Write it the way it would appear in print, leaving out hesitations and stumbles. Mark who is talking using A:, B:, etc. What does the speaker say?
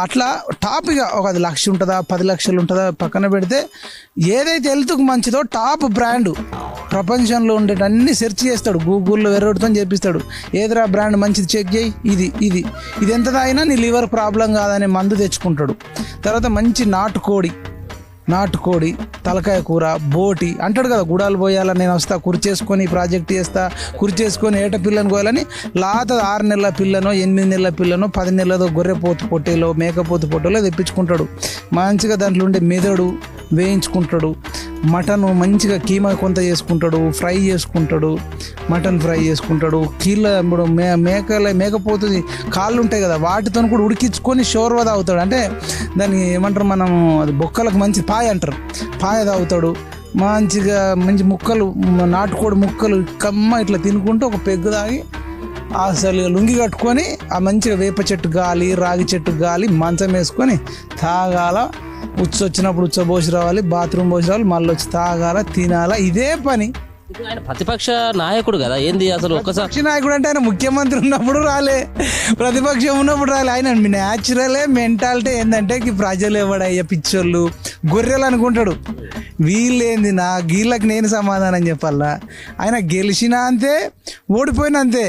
A: అట్లా టాప్గా ఒక 1 లక్ష ఉంటుందా 10 లక్షలు ఉంటుందా పక్కన పెడితే ఏదైతే హెల్త్కు మంచిదో టాప్ బ్రాండ్ ప్రపంచంలో ఉండేటన్ని సెర్చ్ చేస్తాడు, గూగుల్లో వెర్రొడుతో చేపిస్తాడు. ఏదిరా బ్రాండ్ మంచిది చెక్ చేయి, ఇది ఎంత తాగినా నీ లివర్ ప్రాబ్లం కాదనే మందు తెచ్చుకుంటాడు. తర్వాత మంచి నాటుకోడి తలకాయ కూర బోటి అంటాడు కదా, గుడాలు పోయాలా నేను వస్తా కుర్చేసుకొని ప్రాజెక్ట్ చేస్తా, కుర్చేసుకొని ఏట పిల్లని కోయాలని 6 నెలల పిల్లనో 8 నెలల పిల్లనో 10 నెలలదో గొర్రెపోతు పొట్టేలో మేకపోతు పొట్టేలో తెప్పించుకుంటాడు. మంచిగా దాంట్లో ఉండే మెదడు వేయించుకుంటాడు. మటన్ మంచిగా కీమా కొంత చేసుకుంటాడు, ఫ్రై చేసుకుంటాడు, మటన్ ఫ్రై చేసుకుంటాడు. ఇప్పుడు మేకపోతుంది కాళ్ళు ఉంటాయి కదా వాటితో కూడా ఉడికించుకొని షోర్వా తాగుతాడు. అంటే దాన్ని ఏమంటారు మనం, అది బొక్కలకు మంచి పాయ అంటారు, పాయ తాగుతాడు. మంచి ముక్కలు నాటుకోడి ముక్కలు కమ్మ ఇట్లా తినుకుంటూ ఒక పెగ్గు తాగి అసలు లుంగి కట్టుకొని ఆ మంచిగా వేప చెట్టు గాలి రాగి చెట్టు గాలి మంచం వేసుకొని తాగాల. వచ్చినప్పుడు పోసి రావాలి, బాత్రూమ్ పోసి రావాలి, మళ్ళీ వచ్చి తాగాల తినాల, ఇదే పని.
B: ఆయన ప్రతిపక్ష నాయకుడు కదా, ఏంది అసలు
A: ప్రతిపక్ష నాయకుడు అంటే ఆయన ముఖ్యమంత్రి ఉన్నప్పుడు రాలే, ప్రతిపక్షం ఉన్నప్పుడు రాలే. ఆయన న్యాచురలే మెంటాలిటీ ఏంటంటే ప్రజలు ఎవడయ్యా పిచ్చోళ్ళు గొర్రెలు అనుకుంటాడు. వీళ్ళేంది వీళ్ళకి నేను సమాధానం చెప్పాలా. ఆయన గెలిచినా అంతే, ఓడిపోయినా అంతే.